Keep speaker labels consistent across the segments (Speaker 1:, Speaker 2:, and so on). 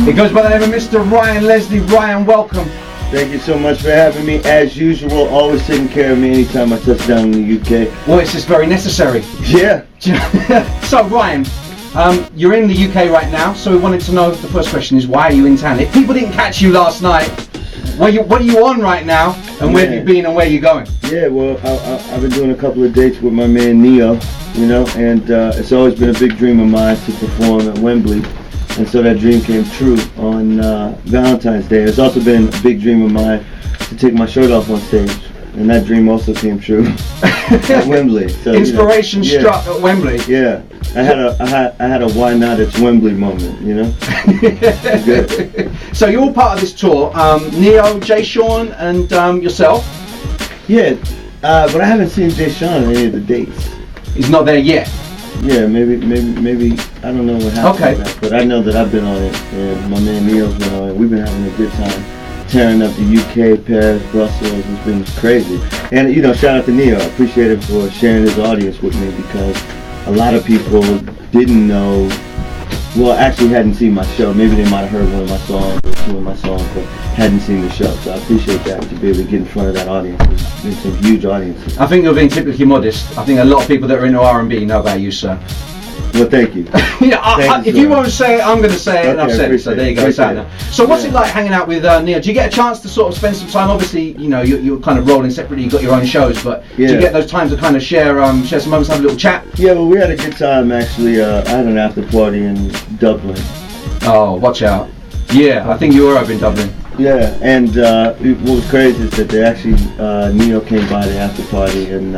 Speaker 1: It goes by the name of Mr. Ryan Leslie. Ryan, welcome.
Speaker 2: Thank you so much for having me. As usual, always taking care of me anytime I touch down in the UK.
Speaker 1: Well, it's just very necessary.
Speaker 2: Yeah.
Speaker 1: So, Ryan, you're in the UK right now, so we wanted to know, the first question is, why are you in town? If people didn't catch you last night, what are you on right now, and where have you been and where are you going?
Speaker 2: Yeah, well, I've been doing a couple of dates with my man Neo, you know, and it's always been a big dream of mine to perform at Wembley. And so that dream came true on Valentine's Day. It's also been a big dream of mine to take my shirt off on stage. And that dream also came true at Wembley. So,
Speaker 1: inspiration struck at Wembley.
Speaker 2: Yeah. I had a why not it's Wembley moment, you know? Good.
Speaker 1: So you're all part of this tour, Neo, Jay Sean, and yourself?
Speaker 2: Yeah, but I haven't seen Jay Sean on any of the dates.
Speaker 1: He's not there yet?
Speaker 2: Yeah, maybe, I don't know what happened with that, but I know that I've been on it, and my man Neo's been on it. We've been having a good time, tearing up the UK, Paris, Brussels. It's been crazy. And, you know, shout out to Neo. I appreciate him for sharing his audience with me, because a lot of people didn't know, well, actually hadn't seen my show. Maybe they might have heard one of my songs or two of my songs, but hadn't seen the show. So I appreciate that, to be able to get in front of that audience. It's been some huge audiences.
Speaker 1: I think you're being typically modest. I think a lot of people that are into R&B know about you, sir.
Speaker 2: Well, thank you.
Speaker 1: Yeah, if you won't say it, I'm going to say it, and I've said it, so there you go, it's out now. So what's it like hanging out with Neo? Do you get a chance to sort of spend some time? Obviously, you know, you're kind of rolling separately, you've got your own shows, but do you get those times to kind of share some moments, have a little chat?
Speaker 2: Yeah, well, we had a good time, actually. I had an after party in Dublin.
Speaker 1: Oh, watch out. Yeah, I think you were over in Dublin.
Speaker 2: Yeah, and what was crazy is that they actually, Neo came by the after party, and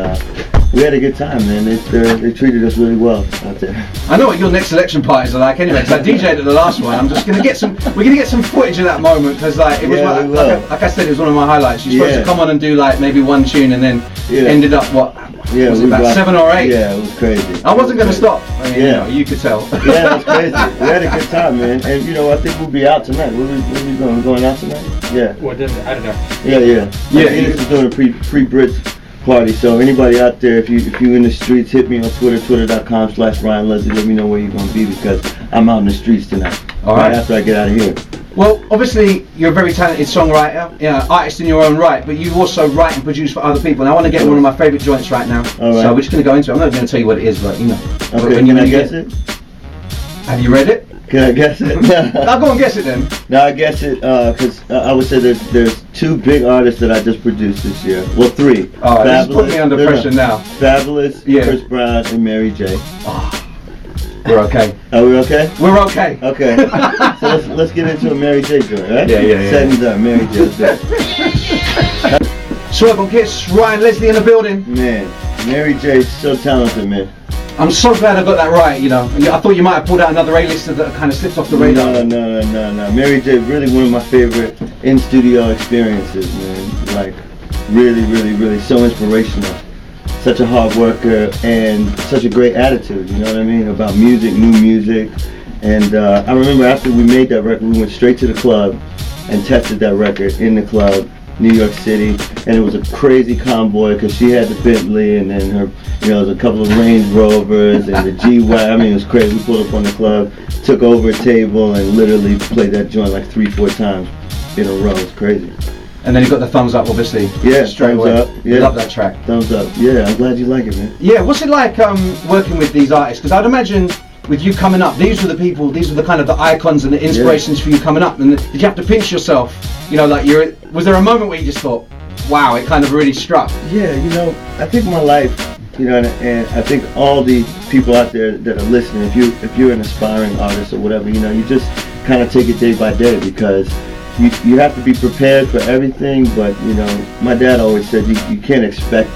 Speaker 2: we had a good time, man. They treated us really well out there.
Speaker 1: I know what your next selection parties are like anyway, because I DJ'd at the last one. I'm just gonna get some. We're gonna get some footage of that moment, because like it was like I said, it was one of my highlights. You're supposed to come on and do like maybe one tune, and then ended up what?
Speaker 2: Yeah,
Speaker 1: was it about 7 or 8?
Speaker 2: Yeah, it was crazy.
Speaker 1: I wasn't gonna stop. I mean, you know, you could tell.
Speaker 2: Yeah, it was crazy. We had a good time, man. And you know, I think we'll be out tonight. Where we going? We're going out tonight? Yeah.
Speaker 3: Well, I don't know.
Speaker 2: Yeah. This is doing a pre-Brits party. So anybody out there, if you're in the streets, hit me on Twitter, twitter.com/Ryan Leslie. Let me know where you're gonna be, because I'm out in the streets tonight. All right. After I get out of here.
Speaker 1: Well, obviously, you're a very talented songwriter, artist in your own right, but you also write and produce for other people. And I want to get one of my favourite joints right now. All right. So we're just going to go into it. I'm not going to tell you what it is, but you know.
Speaker 2: Okay, can I guess it?
Speaker 1: Have you read it?
Speaker 2: Can I guess it?
Speaker 1: I'll go and guess it then.
Speaker 2: No, I guess it because I would say there's 2 big artists that I just produced this year. Well, 3.
Speaker 1: All right, this is putting me under pressure now.
Speaker 2: Fabulous, Chris Brown, and Mary J.
Speaker 1: Oh. We're okay.
Speaker 2: Are we okay?
Speaker 1: We're okay.
Speaker 2: Okay. So let's get into a Mary J joint, right?
Speaker 1: Yeah.
Speaker 2: Said and done. Mary J.
Speaker 1: Swerve on Kiss, Ryan Leslie in the building.
Speaker 2: Man, Mary J's so talented, man.
Speaker 1: I'm so glad I got that right, you know. I thought you might have pulled out another A-lister that kind of slipped off the radar.
Speaker 2: No. Mary J, really one of my favorite in-studio experiences, man. Like, really so inspirational. Such a hard worker and such a great attitude, you know what I mean, about music, new music. And I remember after we made that record, we went straight to the club and tested that record in the club, New York City. And it was a crazy convoy, because she had the Bentley, and then her, you know, there was a couple of Range Rovers and the G-Wagon. I mean, it was crazy. We pulled up on the club, took over a table, and literally played that joint like 3-4 times in a row. It was crazy.
Speaker 1: And then you got the thumbs up, obviously.
Speaker 2: Yeah,
Speaker 1: straight away.
Speaker 2: Up. Yeah.
Speaker 1: Love that track.
Speaker 2: Thumbs up. Yeah, I'm glad you like it, man.
Speaker 1: Yeah, what's it like working with these artists? Because I'd imagine with you coming up, these were the people, these were the kind of the icons and the inspirations for you coming up. And did you have to pinch yourself? You know, like was there a moment where you just thought, wow, it kind of really struck?
Speaker 2: Yeah, you know, I think my life, you know, and I think all the people out there that are listening, if you're an aspiring artist or whatever, you know, you just kind of take it day by day, because you have to be prepared for everything. But you know, my dad always said you can't expect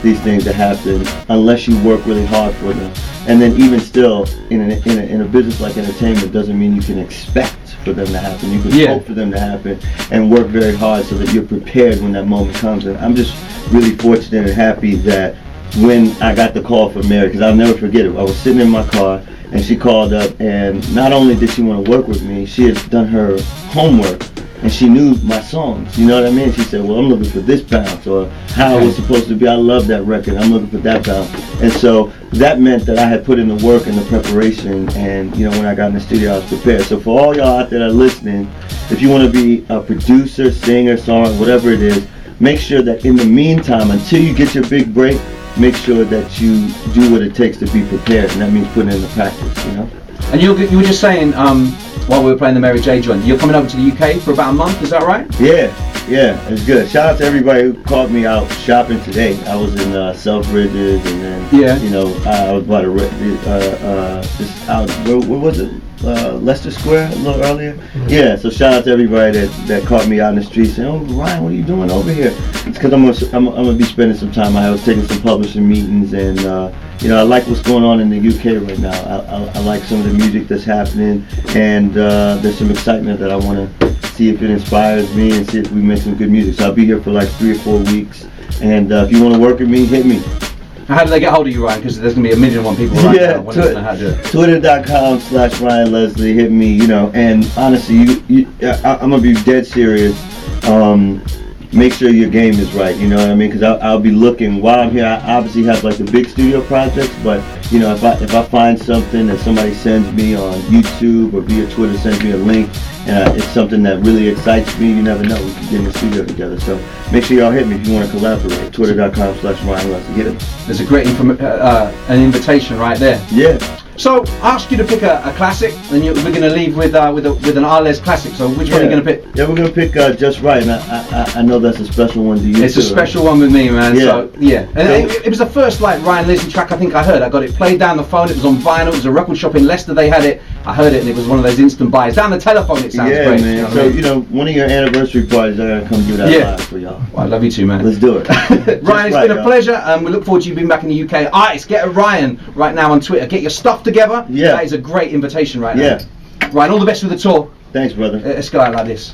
Speaker 2: these things to happen unless you work really hard for them. And then even still, in a business like entertainment, doesn't mean you can expect for them to happen. You can hope for them to happen and work very hard so that you're prepared when that moment comes. And I'm just really fortunate and happy that when I got the call from Mary, because I'll never forget it. I was sitting in my car, and she called up, and not only did she want to work with me, she had done her homework, and she knew my songs, you know what I mean? She said, well, I'm looking for this bounce, or how it was supposed to be. I love that record, I'm looking for that bounce. And so that meant that I had put in the work and the preparation, and you know, when I got in the studio, I was prepared. So for all y'all out there that are listening, if you want to be a producer, singer, song, whatever it is, make sure that in the meantime, until you get your big break, make sure that you do what it takes to be prepared, and that means putting in the practice, you know?
Speaker 1: And you were just saying, while we were playing the Mary J joint, you're coming over to the UK for about a month, is that right?
Speaker 2: Yeah, it's good. Shout out to everybody who called me out shopping today. I was in Selfridges, and then, you know, I was about to just out, where was it? Leicester Square a little earlier. Mm-hmm. Yeah, so shout out to everybody that caught me out in the street saying, "Oh, Ryan, what are you doing over here?" It's because I'm gonna be spending some time. I was taking some publishing meetings, and you know, I like what's going on in the UK right now. I like some of the music that's happening, and there's some excitement that I want to see if it inspires me and see if we make some good music. So I'll be here for like 3 or 4 weeks, and if you want to work with me, hit me.
Speaker 1: How do they get hold of you, Ryan? Because there's going to be 1,000,001 people right now wanting to know how to do it.
Speaker 2: Twitter.com/Ryan Leslie, hit me, you know, and honestly, I'm going to be dead serious. Make sure your game is right, you know what I mean? Because I'll be looking while I'm here. I obviously have like the big studio projects, but you know, if I find something that somebody sends me on YouTube or via Twitter, sends me a link, and it's something that really excites me, you never know, we can get in the studio together. So make sure y'all hit me if you want to collaborate. Twitter.com/Ryan Leslie. Get it.
Speaker 1: There's a great an invitation right there.
Speaker 2: Yeah.
Speaker 1: So I asked you to pick a classic, and we're going to leave with an Arles classic. So which one are you going to pick?
Speaker 2: Yeah, we're going to pick Just Right, and I know that's a special one to you.
Speaker 1: It's a special one with me, man. Yeah. So yeah, and it was the first like Ryan Leslie track I think I heard. I got it played down the phone. It was on vinyl. It was a record shop in Leicester. They had it. I heard it, and it was one of those instant buys. Down the telephone, it sounds great.
Speaker 2: Man.
Speaker 1: You know
Speaker 2: so you know, one of your anniversary parties, I gotta come do that live for y'all.
Speaker 1: Well, I love you too, man.
Speaker 2: Let's do it.
Speaker 1: Ryan, it's been a pleasure. We look forward to you being back in the UK. Artists, get a Ryan right now on Twitter. Get your stuff together.
Speaker 2: Yeah.
Speaker 1: That is a great invitation right now.
Speaker 2: Yeah.
Speaker 1: Ryan, all the best with the tour.
Speaker 2: Thanks, brother.
Speaker 1: Let's go out like this.